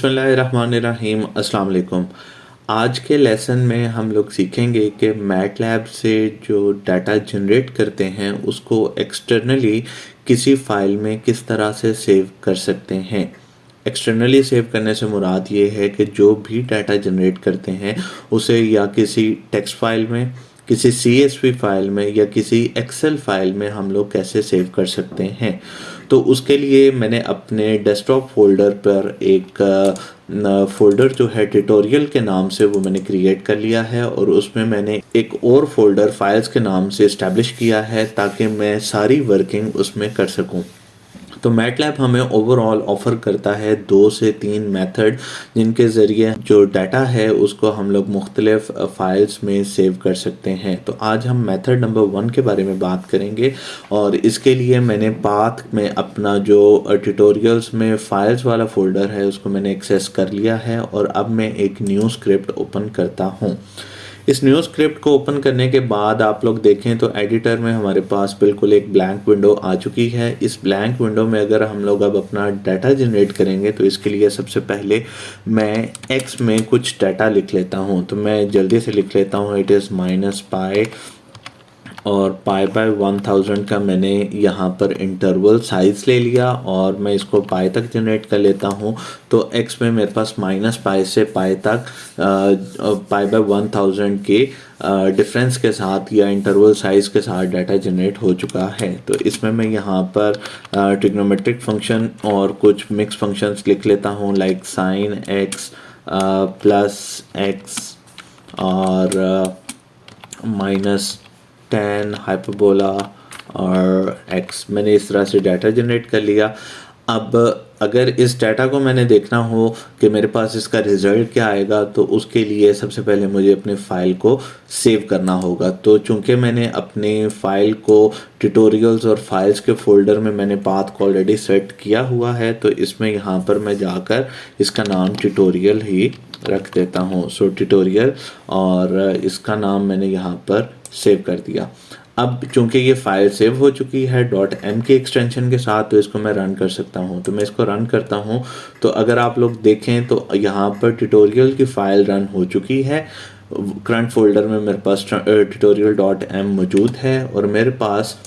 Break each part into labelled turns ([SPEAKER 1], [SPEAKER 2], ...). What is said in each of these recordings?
[SPEAKER 1] बिस्मिल्लाहिर्रहमानिर्रहीम अस्सलाम वालेकुम। आज के लेसन में हम लोग सीखेंगे कि मैटलैब से जो डाटा जनरेट करते हैं उसको एक्सटर्नली किसी फ़ाइल में किस तरह से सेव कर सकते हैं। एक्सटर्नली सेव करने से मुराद ये है कि जो भी डाटा जनरेट करते हैं उसे या किसी टेक्स्ट फाइल में, किसी CSV फाइल में या किसी एक्सेल फाइल में हम लोग कैसे सेव कर सकते हैं। तो उसके लिए मैंने अपने डेस्कटॉप फ़ोल्डर पर एक फ़ोल्डर जो है ट्यूटोरियल के नाम से वो मैंने क्रिएट कर लिया है और उसमें मैंने एक और फ़ोल्डर फाइल्स के नाम से इस्टेब्लिश किया है ताकि मैं सारी वर्किंग उसमें कर सकूं। तो मैटलैब हमें ओवरऑल ऑफ़र करता है 2 से 3 मेथड जिनके ज़रिए जो डाटा है उसको हम लोग मुख्तलिफ फ़ाइल्स में सेव कर सकते हैं। तो आज हम मेथड नंबर 1 के बारे में बात करेंगे और इसके लिए मैंने पाथ में अपना जो ट्यूटोरियल्स में फ़ाइल्स वाला फ़ोल्डर है उसको मैंने एक्सेस कर लिया है और अब मैं एक न्यू स्क्रिप्ट ओपन करता हूँ। इस न्यू स्क्रिप्ट को ओपन करने के बाद आप लोग देखें तो एडिटर में हमारे पास बिल्कुल एक ब्लैंक विंडो आ चुकी है। इस ब्लैंक विंडो में अगर हम लोग अब अपना डाटा जनरेट करेंगे तो इसके लिए सबसे पहले मैं एक्स में कुछ डाटा लिख लेता हूं। तो मैं जल्दी से लिख लेता हूं, इट इज़ -पाई और पाई बाय 1000 का मैंने यहाँ पर इंटरवल साइज़ ले लिया और मैं इसको पाई तक जनरेट कर लेता हूँ। तो एक्स में मेरे पास -पाई से पाई तक पाई बाय 1000 के डिफरेंस के साथ या इंटरवल साइज़ के साथ डाटा जनरेट हो चुका है। तो इसमें मैं यहाँ पर ट्रिग्नोमेट्रिक फंक्शन और कुछ मिक्स फंक्शंस लिख लेता हूँ, like sine x plus x और -tan हाइपरबोला और x। मैंने इस तरह से डाटा जनरेट कर लिया। अब अगर इस डाटा को मैंने देखना हो कि मेरे पास इसका रिज़ल्ट क्या आएगा तो उसके लिए सबसे पहले मुझे अपने फ़ाइल को सेव करना होगा। तो चूंकि मैंने अपने फ़ाइल को ट्यूटोरियल्स और फाइल्स के फ़ोल्डर में मैंने पाथ को ऑलरेडी सेट किया हुआ है तो इसमें यहाँ पर मैं जाकर इसका नाम ट्यूटोरियल ही रख देता हूँ। सो ट्यूटोरियल और इसका नाम मैंने यहाँ पर सेव कर दिया। अब चूंकि ये फाइल सेव हो चुकी है .m के एक्सटेंशन के साथ तो इसको मैं रन कर सकता हूँ। तो मैं इसको रन करता हूँ तो अगर आप लोग देखें तो यहाँ पर ट्यूटोरियल की फ़ाइल रन हो चुकी है। करंट फोल्डर में मेरे पास tutorial.m मौजूद है और मेरे पास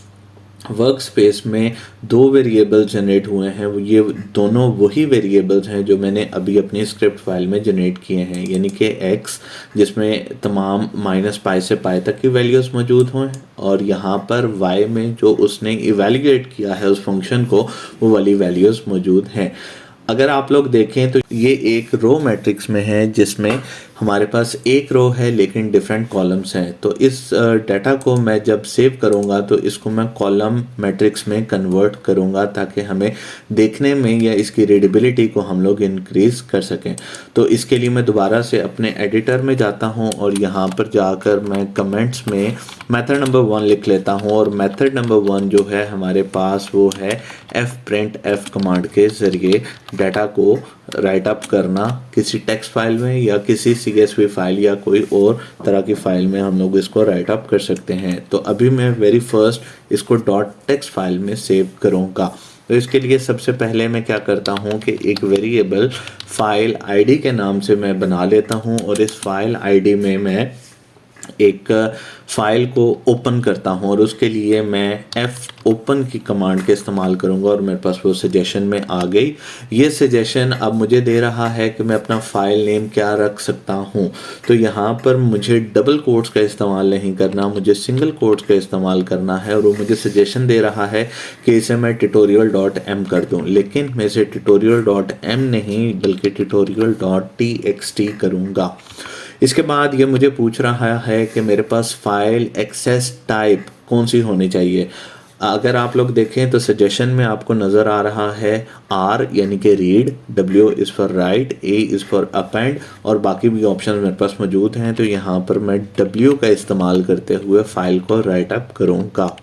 [SPEAKER 1] वर्क स्पेस में 2 वेरिएबल जनरेट हुए हैं। ये दोनों वही वेरिएबल्स हैं जो मैंने अभी अपनी स्क्रिप्ट फाइल में जनरेट किए हैं, यानी कि x जिसमें तमाम -पाई से पाई तक की वैल्यूज़ मौजूद हों और यहाँ पर y में जो उसने इवैल्यूएट किया है उस फंक्शन को वो वाली वैल्यूज़ मौजूद हैं। अगर आप लोग देखें तो ये एक रो मैट्रिक्स में है जिसमें हमारे पास एक रो है लेकिन डिफरेंट कॉलम्स हैं। तो इस डाटा को मैं जब सेव करूँगा तो इसको मैं कॉलम मैट्रिक्स में कन्वर्ट करूँगा ताकि हमें देखने में या इसकी रीडेबिलिटी को हम लोग इंक्रीज़ कर सकें। तो इसके लिए मैं दोबारा से अपने एडिटर में जाता हूँ और यहाँ पर जाकर मैं कमेंट्स में मेथड नंबर 1 लिख लेता हूँ और मेथड नंबर 1 जो है हमारे पास वो है fprintf कमांड के ज़रिए डाटा को राइट अप करना किसी टेक्स्ट फाइल में या किसी CSV फाइल या कोई और तरह की फ़ाइल में हम लोग इसको राइट अप कर सकते हैं। तो अभी मैं वेरी फर्स्ट इसको .text फाइल में सेव करूँगा। तो इसके लिए सबसे पहले मैं क्या करता हूँ कि एक वेरिएबल फाइल ID के नाम से मैं बना लेता हूँ और इस फाइल ID में मैं एक फ़ाइल को ओपन करता हूं और उसके लिए मैं fopen की कमांड के इस्तेमाल करूंगा और मेरे पास वो सजेशन में आ गई। ये सजेशन अब मुझे दे रहा है कि मैं अपना फ़ाइल नेम क्या रख सकता हूं। तो यहाँ पर मुझे डबल कोट्स का इस्तेमाल नहीं करना, मुझे सिंगल कोट्स का इस्तेमाल करना है और वो मुझे सजेशन दे रहा है कि इसे मैं tutorial.m कर दूं, लेकिन मैं इसे tutorial.m नहीं बल्कि tutorial.txt करूँगा। इसके बाद ये मुझे पूछ रहा है कि मेरे पास फाइल एक्सेस टाइप कौन सी होनी चाहिए। अगर आप लोग देखें तो सजेशन में आपको नज़र आ रहा है R यानी कि read, W is for right, A is for append और बाकी भी ऑप्शन मेरे पास मौजूद हैं। तो यहाँ पर मैं W का इस्तेमाल करते हुए फ़ाइल को राइट अप करूँगा।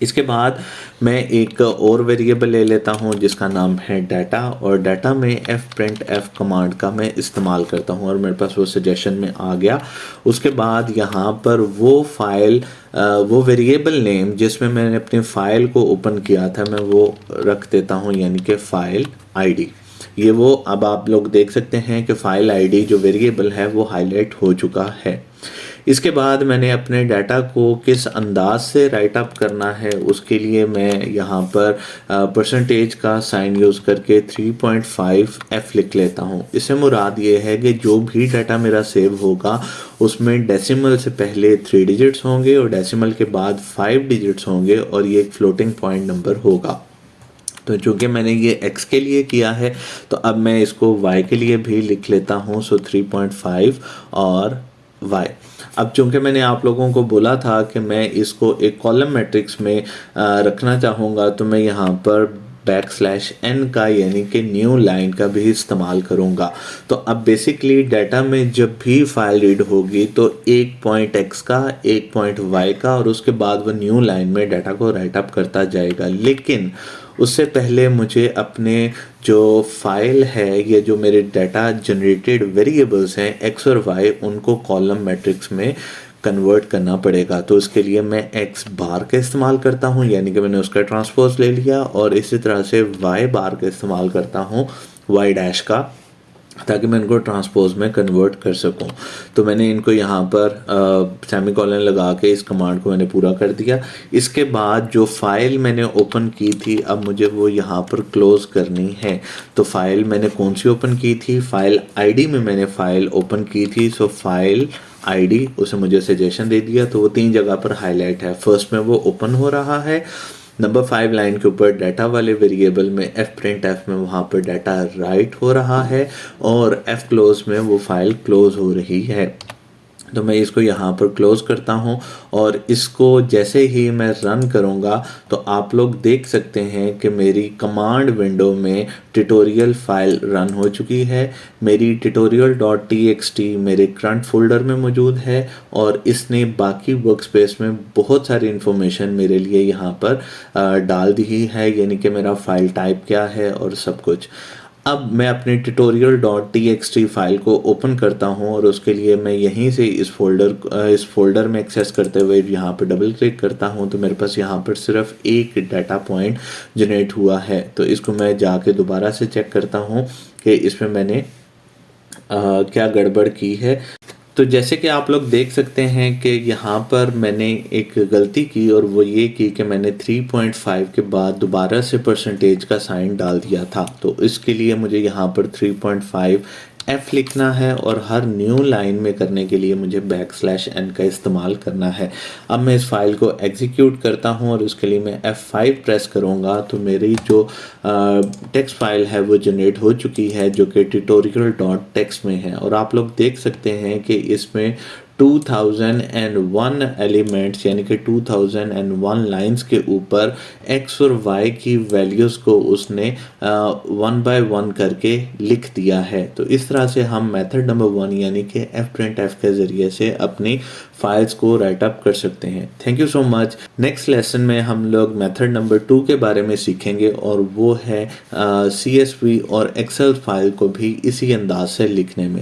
[SPEAKER 1] इसके बाद मैं एक और वेरिएबल ले लेता हूं जिसका नाम है डाटा और डाटा में fprintf कमांड का मैं इस्तेमाल करता हूं और मेरे पास वो सजेशन में आ गया। उसके बाद यहाँ पर वो फाइल वो वेरिएबल नेम जिसमें मैंने अपनी फ़ाइल को ओपन किया था मैं वो रख देता हूं, यानी कि फ़ाइल ID। ये वो अब आप लोग देख सकते हैं कि फ़ाइल आईडी जो वेरिएबल है वो हाईलाइट हो चुका है। इसके बाद मैंने अपने डाटा को किस अंदाज से राइट अप करना है उसके लिए मैं यहाँ पर परसेंटेज का साइन यूज़ करके 3.5f लिख लेता हूँ। इससे मुराद ये है कि जो भी डाटा मेरा सेव होगा उसमें डेसिमल से पहले 3 डिजिट्स होंगे और डेसिमल के बाद 5 डिजिट्स होंगे और ये एक फ्लोटिंग पॉइंट नंबर होगा। तो चूँकि मैंने ये x के लिए किया है तो अब मैं इसको y के लिए भी लिख लेता हूँ। सो 3.5 और y। अब चूँकि मैंने आप लोगों को बोला था कि मैं इसको एक कॉलम मैट्रिक्स में रखना चाहूँगा तो मैं यहाँ पर \n का यानी कि न्यू लाइन का भी इस्तेमाल करूँगा। तो अब बेसिकली डाटा में जब भी फाइल रीड होगी तो एक पॉइंट x का एक पॉइंट y का और उसके बाद वह न्यू लाइन में डाटा को राइट अप करता जाएगा। लेकिन उससे पहले मुझे अपने जो फाइल है या जो मेरे डाटा जनरेटेड वेरिएबल्स हैं x और y उनको कॉलम मैट्रिक्स में कन्वर्ट करना पड़ेगा। तो उसके लिए मैं x बार का इस्तेमाल करता हूँ यानी कि मैंने उसका ट्रांसपोज ले लिया और इसी तरह से y बार का इस्तेमाल करता हूँ y डैश का, ताकि मैं इनको ट्रांसपोज में कन्वर्ट कर सकूं। तो मैंने इनको यहाँ पर सेमीकोलन लगा के इस कमांड को मैंने पूरा कर दिया। इसके बाद जो फ़ाइल मैंने ओपन की थी अब मुझे वो यहाँ पर क्लोज़ करनी है। तो फ़ाइल मैंने कौन सी ओपन की थी, फ़ाइल आईडी में मैंने फ़ाइल ओपन की थी। सो फाइल आईडी उसे मुझे सजेशन दे दिया तो वो 3 जगह पर हाईलाइट है। फर्स्ट में वो ओपन हो रहा है, नंबर 5 लाइन के ऊपर डाटा वाले वेरिएबल में f में वहाँ पर डाटा राइट हो रहा है और f क्लोज में वो फाइल क्लोज हो रही है। तो मैं इसको यहाँ पर क्लोज़ करता हूँ और इसको जैसे ही मैं रन करूँगा तो आप लोग देख सकते हैं कि मेरी कमांड विंडो में ट्यूटोरियल फाइल रन हो चुकी है। मेरी tutorial.txt मेरे करंट फोल्डर में मौजूद है और इसने बाकी वर्कस्पेस में बहुत सारी इन्फॉर्मेशन मेरे लिए यहाँ पर डाल दी है, यानी कि मेरा फाइल टाइप क्या है और सब कुछ। अब मैं अपने tutorial.txt फाइल को ओपन करता हूं और उसके लिए मैं यहीं से इस फोल्डर में एक्सेस करते हुए यहाँ पर डबल क्लिक करता हूं तो मेरे पास यहाँ पर सिर्फ एक डाटा पॉइंट जनरेट हुआ है। तो इसको मैं जाके दोबारा से चेक करता हूं कि इसमें मैंने क्या गड़बड़ की है। तो जैसे कि आप लोग देख सकते हैं कि यहाँ पर मैंने एक गलती की और वो ये की कि मैंने 3.5 के बाद दोबारा से परसेंटेज का साइन डाल दिया था। तो इसके लिए मुझे यहाँ पर 3.5f लिखना है और हर न्यू लाइन में करने के लिए मुझे \n का इस्तेमाल करना है। अब मैं इस फाइल को एग्जीक्यूट करता हूँ और उसके लिए मैं F5 प्रेस करूँगा तो मेरी जो टेक्स्ट फाइल है वो जनरेट हो चुकी है जो कि tutorial.txt में है। और आप लोग देख सकते हैं कि इसमें 2001 एलिमेंट्स यानी कि 2001 लाइंस के ऊपर x और y की वैल्यूज़ को उसने 1 बाय 1 करके लिख दिया है। तो इस तरह से हम मेथड नंबर 1 यानी कि fprintf के ज़रिए से अपनी फाइल्स को राइट अप कर सकते हैं। Thank you so much. Next lesson में हम लोग मेथड नंबर 2 के बारे में सीखेंगे और वो है CSV और एक्सेल फाइल को भी इसी अंदाज से लिखने में।